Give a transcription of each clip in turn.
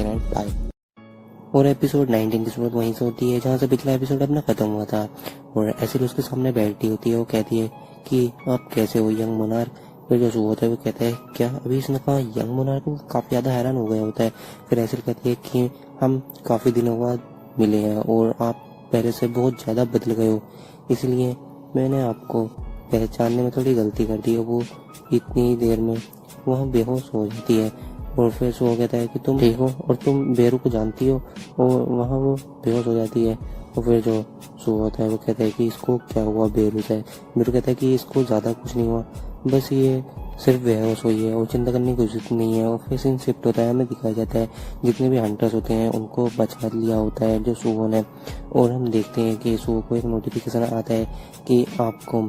Take and bye. और episode 19 की शुरुआत वहीं से होती है जहाँ से पिछला एपिसोड अपना खत्म हुआ था। और एसिड उसके सामने बैठती होती है। वो कहती है कि आप कैसे हो यंग मोनार्क। फिर जो शो होता है वो कहता है क्या अभी इसने कहा यंग मोनार्क। वो काफी ज्यादा हैरान हो गया होता है। फिर एसिड कहती है कि हम काफी दिनों बाद मिले हैं और आप पहले से बहुत ज्यादा बदल गए हो, इसलिए मैंने आपको पहचानने में थोड़ी गलती कर दी है। वो इतनी देर में वहाँ बेहोश हो जाती है। और फिर वो कहता है कि तुम ठीक हो और तुम बेरू को जानती हो। और वहाँ वो बेहोश हो जाती है। और फिर जो सो होता है वो कहता है कि इसको क्या हुआ बेरू से। बेरू कहता है कि इसको ज़्यादा कुछ नहीं हुआ, बस ये सिर्फ बेहोश हुई है और चिंता करने की जरूरत नहीं है। और फिर सीन शिफ्ट होता है, हमें दिखाया जाता है जितने भी हंटर्स होते हैं उनको बचा लिया होता है जो सुगो ने। और हम देखते हैं कि सुगो को एक नोटिफिकेशन आता है कि आपको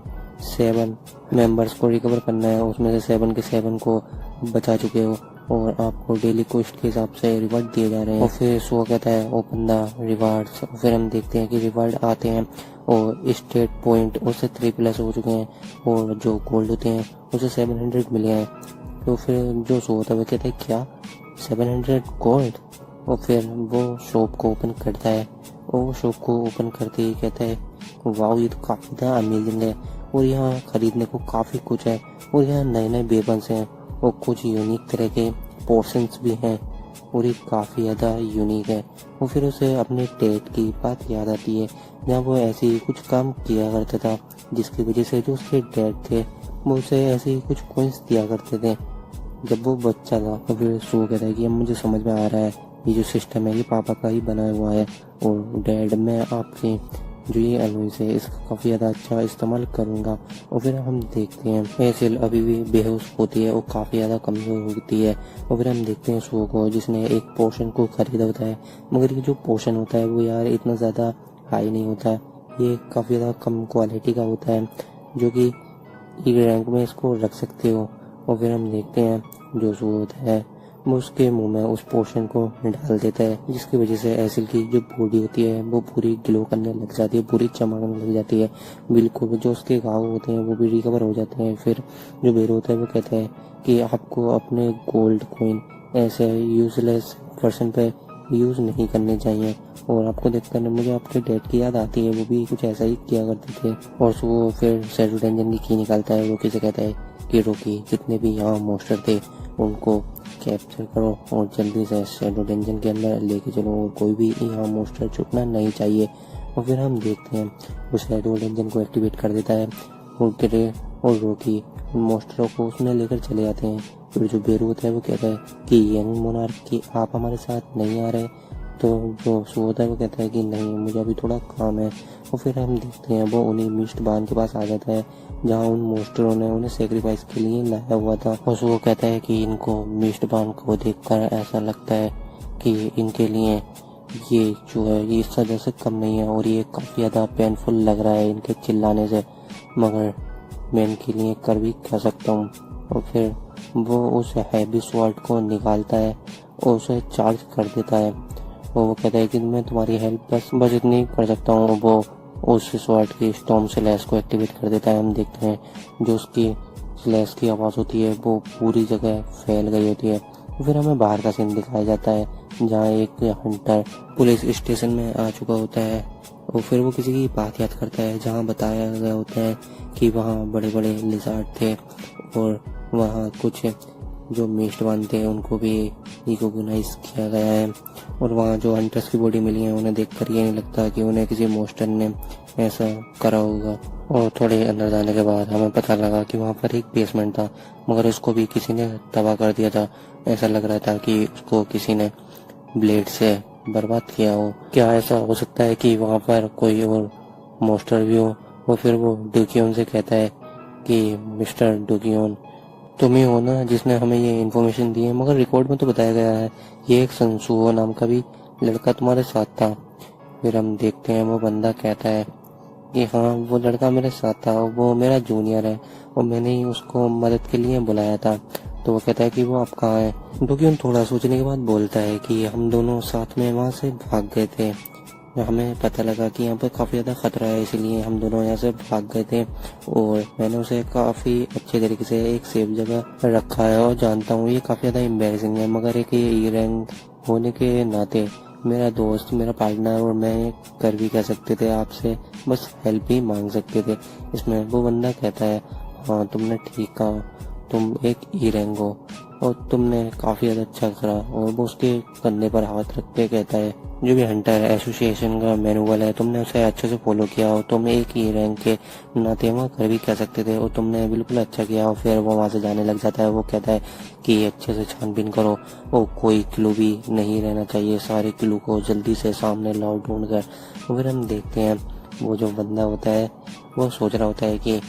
7 मेंबर्स को रिकवर करना है, उसमें से 7 के 7 को बचा चुके हो और आपको डेली क्वेस्ट के हिसाब से रिवार्ड दिए जा रहे हैं। और फिर सो कहता है ओपन द रिवार्ड्स। फिर हम देखते हैं कि रिवार्ड आते हैं और स्टेट पॉइंट उससे 3+ हो चुके हैं और जो गोल्ड होते हैं उसे 700 मिले हैं। तो फिर जो सो होता है वो कहता है क्या 700 गोल्ड। और फिर वो शॉप को ओपन करता है और शॉप को ओपन करते ही कहता है वाह ये तो काफ़ी ज़्यादा अमेजिंग है और यहाँ खरीदने को काफ़ी कुछ है और यहाँ नए नए वेपन्स हैं और कुछ यूनिक तरह के पोर्शंस भी हैं और ये काफ़ी ज़्यादा यूनिक है। और फिर उसे अपने डैड की बात याद आती है जहाँ वो ऐसे ही कुछ काम किया करता था जिसकी वजह से जो उसके डैड थे वो उसे ऐसे ही कुछ कॉइंस दिया करते थे जब वो बच्चा था। तो फिर सो कहता है कि अब मुझे समझ में आ रहा है ये जो सिस्टम है ये पापा का ही बनाया हुआ है और डैड मैं आपके जो ये एलॉयस है इसका काफ़ी ज़्यादा अच्छा इस्तेमाल करूँगा। और फिर हम देखते हैं एसिल अभी भी बेहोश होती है और काफ़ी ज़्यादा कमज़ोर होती है। और फिर हम देखते हैं सो को जिसने एक पोर्शन को खरीदा होता है, मगर ये जो पोर्शन होता है वो यार इतना ज़्यादा हाई नहीं होता है, ये काफ़ी ज़्यादा कम क्वालिटी का होता है जो कि ई रैंक में इसको रख सकते हो। और फिर हम देखते हैं जो सो होता है वो उसके मुंह में उस पोर्शन को डाल देता है जिसकी वजह से एसिल की जो बॉडी होती है वो पूरी ग्लो करने लग जाती है, पूरी चमकने लग जाती है बिल्कुल। जो उसके घाव होते हैं वो भी रिकवर हो जाते हैं। फिर जो बेरू होता है वो कहता है कि आपको अपने गोल्ड कॉइन ऐसे यूजलेस पर्सन पे यूज़ नहीं करने चाहिए। और आपको देखकर मुझे आपके डैड की याद आती है, वो भी कुछ ऐसा ही किया करते थे। और वो फिर शैडो डंजन की निकालता है। रोकी से कहता है कि रोकी जितने भी यहाँ मोस्टर थे उनको कैप्चर करो और जल्दी से शैडो डंजन के अंदर लेके चलो और कोई भी यहाँ मोस्टर छुपना नहीं चाहिए। और फिर हम देखते हैं वो शैडो डंजन को एक्टिवेट कर देता है और ग्रे और रोकी उन मोस्टरों को उसमें लेकर चले जाते हैं। फिर जो बेरू होता है वो कहता है कि यंग मोनार्क कि आप हमारे साथ नहीं आ रहे। तो जो सो होता है वो कहता है कि नहीं मुझे अभी थोड़ा काम है। और फिर हम देखते हैं वो उन्हीं मिस्ट बान के पास आ जाता है जहाँ उन मोस्टरों ने उन्हें सेक्रीफाइस के लिए लाया हुआ था। और वो कहता है कि इनको मिस्ट बान को देखकर ऐसा लगता है कि इनके लिए ये जो है ये इस सजा से कम नहीं है और ये काफ़ी ज़्यादा पेनफुल लग रहा है इनके चिल्लाने से, मगर मैं इनके लिए कर भी क्या सकता हूँ। और फिर वो उस हैवी स्वॉर्ड को निकालता है और उसे चार्ज कर देता है। और वो कहता है कि मैं तुम्हारी हेल्प बस इतनी कर सकता हूँ। वो उस स्वॉर्ड की स्टॉर्म स्लैश को एक्टिवेट कर देता है। हम देखते हैं जो उसकी स्लैश की आवाज़ होती है वो पूरी जगह फैल गई होती है। फिर हमें बाहर का सीन दिखाया जाता है जहाँ एक हंटर पुलिस स्टेशन में आ चुका होता है और फिर वो किसी की बात याद करता है जहाँ बताया गया होता है कि वहाँ बड़े बड़े लिजार्ड थे और वहाँ कुछ जो मिस्ट वन थे उनको भी रिकॉग्नाइज किया गया है। और वहाँ जो हंटर्स की बॉडी मिली है उन्हें देखकर ये नहीं लगता कि उन्हें किसी मोस्टर ने ऐसा करा होगा। और थोड़े अंदर जाने के बाद हमें पता लगा कि वहाँ पर एक बेसमेंट था, मगर उसको भी किसी ने तबाह कर दिया था। ऐसा लग रहा था कि उसको किसी ने ब्लेड से बर्बाद किया हो। क्या ऐसा हो सकता है कि वहाँ पर कोई और मोस्टर भी हो? और फिर वो डुकियोन से कहता है कि मिस्टर डुकियोन तुम ही हो ना जिसने हमें ये इन्फॉर्मेशन दी है, मगर रिकॉर्ड में तो बताया गया है ये एक संसुओ नाम का भी लड़का तुम्हारे साथ था। फिर हम देखते हैं वो बंदा कहता है कि हाँ वो लड़का मेरे साथ था, वो मेरा जूनियर है और मैंने ही उसको मदद के लिए बुलाया था। तो वो कहता है कि वो आप कहाँ हैं। डुकियोन थोड़ा सोचने के बाद बोलता है कि हम दोनों साथ में वहाँ से भाग गए थे, हमें पता लगा कि यहाँ पर काफ़ी ज़्यादा ख़तरा है इसलिए हम दोनों यहाँ से भाग गए थे और मैंने उसे काफ़ी अच्छे तरीके से एक सेफ जगह रखा है और जानता हूँ ये काफ़ी ज़्यादा एम्बैरेसिंग है, मगर एक ई रैंक होने के नाते मेरा दोस्त, मेरा पार्टनर और मैं कर भी कह सकते थे, आपसे बस हेल्प ही मांग सकते थे। इसमें वो बंदा कहता है, हाँ तुमने ठीक कहा, तुम एक ईरैंक हो और तुमने काफ़ी ज़्यादा अच्छा करा। और वो उसके कंधे पर हाथ रख के कहता है, जो भी हंटर एसोसिएशन का मैनुअल है तुमने उसे अच्छे से फॉलो किया और तुम एक ही रैंक के नाते वहाँ कर भी कह सकते थे और तुमने बिल्कुल अच्छा किया। और फिर वो वहाँ से जाने लग जाता है। वो कहता है कि अच्छे से छानबीन करो और कोई क्लू भी नहीं रहना चाहिए, सारे क्लू को जल्दी से सामने लाओ ढूंढ कर। फिर हम देखते हैं वो जो बंदा होता है वो सोच रहा होता है कि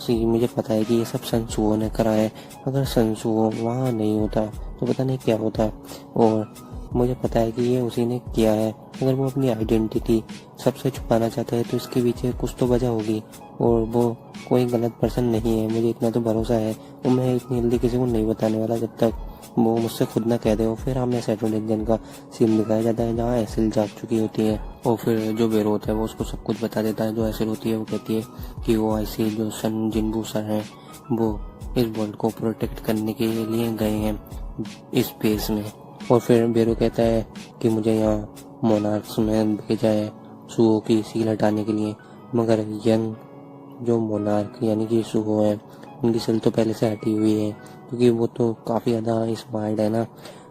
मुझे पता है कि ये सब संसुओं ने करा है, अगर संसुओ वहाँ नहीं होता तो पता नहीं क्या होता, और मुझे पता है कि ये उसी ने किया है। अगर वो अपनी आइडेंटिटी सबसे छुपाना चाहता है तो इसके पीछे कुछ तो वजह होगी और वो कोई गलत पर्सन नहीं है, मुझे इतना तो भरोसा है। और मैं इतनी जल्दी किसी को नहीं बताने वाला जब तक वो मुझसे खुद ना कह दे। और फिर हमें सैटरडे दिन का सीन दिखाया जाता है जहाँ एसिल जाग चुकी होती है और फिर जो बेरो होता है वो उसको सब कुछ बता देता है। जो एसिल होती है वो कहती है कि वो ऐसी जो सन जिनबू सर हैं वो इस वर्ल्ड को प्रोटेक्ट करने के लिए गए हैं स्पेस में। और फिर बेरो कहता है कि मुझे यहाँ मोनार्क्स में भेजा है सुओ की सील हटाने के लिए, मगर यंग जो मोनार्क यानी कि सुओ है उनकी सील तो पहले से हटी हुई है क्योंकि वो तो काफ़ी ज़्यादा स्मार्ट है ना।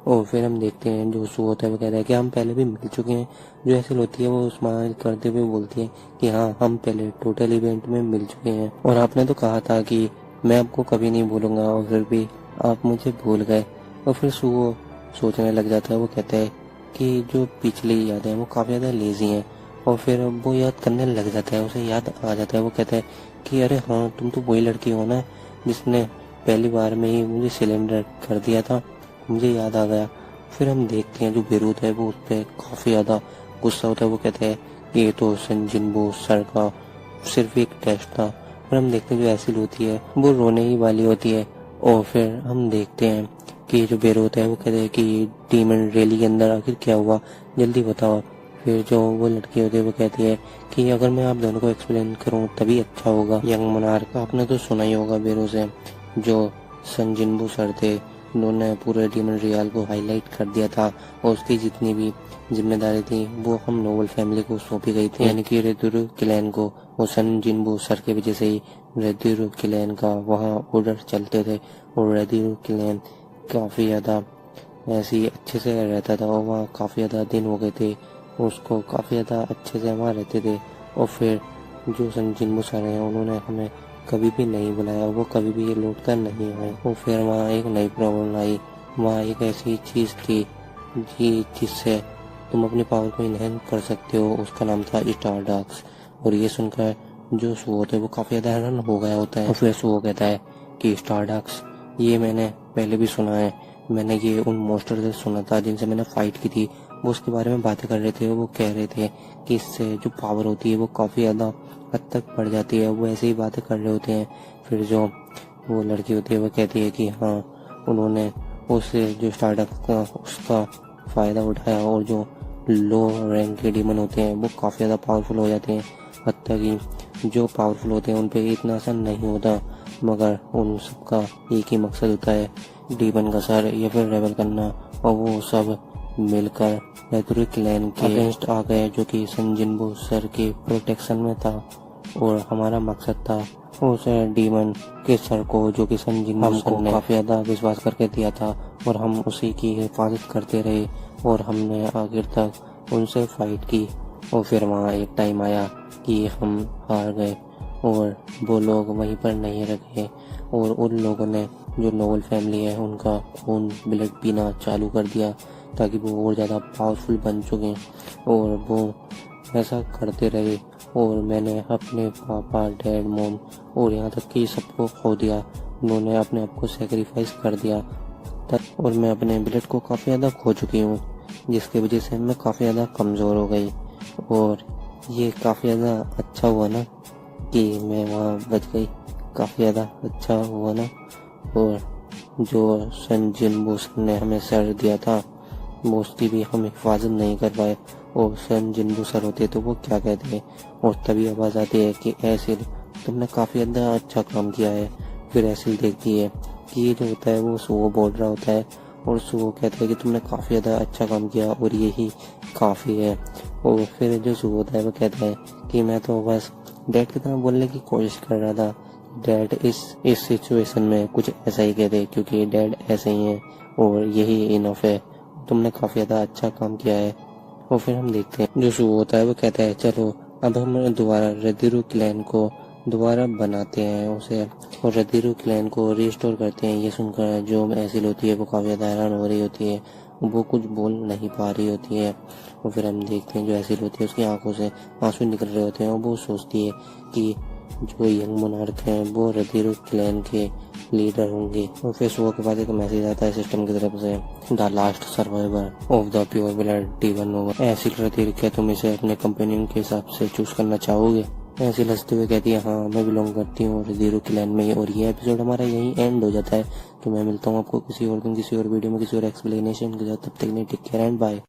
और फिर हम देखते हैं जो सुओ होता है वो कहता है कि हम पहले भी मिल चुके हैं। जो ऐसी होती है वो स्माइल करते हुए बोलती है कि हाँ हम पहले टोटल इवेंट में मिल चुके हैं और आपने तो कहा था कि मैं आपको कभी नहीं भूलूंगा और फिर भी आप मुझे भूल गए। और फिर सुओ सोचने लग जाता है। वो कहता है कि जो पिछली यादें हैं वो काफ़ी ज़्यादा लेजी हैं और फिर वो याद करने लग जाता है, उसे याद आ जाता है। वो कहता है कि अरे हाँ तुम तो वही लड़की हो ना जिसने पहली बार में ही मुझे सिलेंडर कर दिया था, मुझे याद आ गया। फिर हम देखते हैं जो बेरूत है वो उस पर काफ़ी ज़्यादा गुस्सा होता है। वो कहता है कि ये तो सन जिनबू सर का सिर्फ एक टेस्ट था। और हम देखते हैं जो एसिल होती है वो रोने ही वाली होती है। और फिर हम देखते हैं कि जो बेरो होता है वो कहते हैं कि डीमन रैली के अंदर आखिर क्या हुआ, जल्दी बताओ। फिर जो वो लड़की होती है वो कहती है कि अगर मैं आप दोनों को एक्सप्लेन करूं तभी अच्छा होगा। यंग मोनार्क आपने तो सुना ही होगा बेरो से, जो सन जिनबू सर थे उन्होंने पूरे डीमन रियल को हाईलाइट कर दिया था और उसकी जितनी भी जिम्मेदारी थी वो हम नोबल फैमिली को सौंपी गई थी, यानी कि रेदुरु क्लैन को। वो सन जिनबू सर की वजह से ही रेदुरु क्लैन का वहाँ ऑर्डर चलते थे और रेदुरु क्लैन काफ़ी ज़्यादा ऐसे ही अच्छे से रहता था और वहाँ काफ़ी ज़्यादा दिन हो गए थे, उसको काफ़ी ज़्यादा अच्छे से वहाँ रहते थे। और फिर जो सन जिनबू सर हैं उन्होंने हमें कभी भी नहीं बुलाया, वो कभी भी लौट कर नहीं आए। और फिर वहाँ एक नई प्रॉब्लम आई, वहाँ एक ऐसी चीज़ थी जिससे तुम अपनी पावर को इनहेंस कर सकते हो, उसका नाम था स्टारडक्स। और ये सुनकर जो सुओ थे वो काफ़ी ज़्यादा हैरान हो गया होता है। और फिर सुओ कहता है कि स्टारडक्स ये मैंने पहले भी सुना है, मैंने ये उन मोस्टर से सुना था जिनसे मैंने फाइट की थी, वो उसके बारे में बातें कर रहे थे। वो कह रहे थे कि इससे जो पावर होती है वो काफ़ी ज़्यादा हद तक बढ़ जाती है, वो ऐसे ही बातें कर रहे होते हैं। फिर जो वो लड़की होती है वो कहती है कि हाँ उन्होंने उससे जो स्टार्टअप का उसका फ़ायदा उठाया और जो लो रैंक के डीमन होते हैं वो काफ़ी ज़्यादा पावरफुल हो जाते हैं, हत्ता कि जो पावरफुल होते हैं उन पर इतना आसान नहीं होता, मगर उन सबका एक ही मकसद होता है डीमन का सर या फिर रेबल करना। और वो सब मिलकर रेदुरु क्लैन के अगेंस्ट आ गए जो कि सन जिनबू सर के प्रोटेक्शन में था और हमारा मकसद था उस डीमन के सर को जो कि सन जिनबू सर ने काफ़ी ज़्यादा विश्वास करके दिया था और हम उसी की हिफाजत करते रहे और हमने आखिर तक उनसे फाइट की। और फिर वहाँ एक टाइम आया कि हम हार गए और वो लोग वहीं पर नहीं रखे और उन लोगों ने जो नोबल फैमिली है उनका खून ब्लड पीना चालू कर दिया ताकि वो और ज़्यादा पावरफुल बन चुके और वो ऐसा करते रहे। और मैंने अपने पापा डैड मोम और यहाँ तक कि सबको खो दिया, उन्होंने अपने आप को सेक्रीफाइस कर दिया और मैं अपने ब्लड को काफ़ी ज़्यादा खो चुकी हूँ जिसकी वजह से मैं काफ़ी ज़्यादा कमज़ोर हो गई। और ये काफ़ी ज़्यादा अच्छा हुआ ना कि मैं वहाँ बच गई, काफ़ी ज़्यादा अच्छा हुआ ना। और जो सन जिनबू सर ने हमें सर दिया था वो उसकी भी हम हिफाजत नहीं कर पाए और सन जिनबू सर होते तो वो क्या कहते हैं। और तभी आवाज़ आती है कि एसिल तुमने काफ़ी ज़्यादा अच्छा काम किया है। फिर एसिल देखती है कि ये जो होता है वो सुओ बोल रहा होता है और सुबह कहता है कि तुमने काफ़ी ज़्यादा अच्छा काम किया और यही काफ़ी है। और फिर जो सुबह होता है वो कहता है कि मैं तो बस डैड की तरह बोलने की कोशिश कर रहा था। डैड इस सिचुएशन में कुछ ऐसा ही कहते क्योंकि डैड ऐसे ही हैं और यही इनफ है, तुमने काफ़ी ज़्यादा अच्छा काम किया है। और फिर हम देखते हैं जो शुरू होता है वो कहता है चलो अब हम दोबारा रदीरू क्लैन को दोबारा बनाते हैं उसे और रदीरू क्लैन को रिस्टोर करते हैं। ये सुनकर जो एसिल होती है वो काफ़ी ज़्यादा हैरान हो रही होती है, वो कुछ बोल नहीं पा रही होती है। और फिर हम देखते हैं जो एसिल होती है उसकी आंखों से आंसू निकल रहे होते हैं और वो सोचती है कि जो यंग मोनार्क हैं वो रदीरू क्लैन के लीडर होंगे। और फिर सुबह के बाद एक मैसेज आता है सिस्टम की तरफ से, the last survivor of the pure blood टीवन ओवर। एसिल रदीर, क्या तुम इसे अपने कंपेनियन के हिसाब से चूज करना चाहोगे? एसिल हंसते हुए कहती है हाँ मैं बिलोंग करती हूँ रदीरू क्लैन में। और ये एपिसोड हमारा यही एंड हो जाता है। तो मैं मिलता हूँ आपको किसी और दिन किसी और वीडियो में किसी और एक्सप्लेनेशन के साथ। तब तक नहीं, टेक केयर एंड बाय।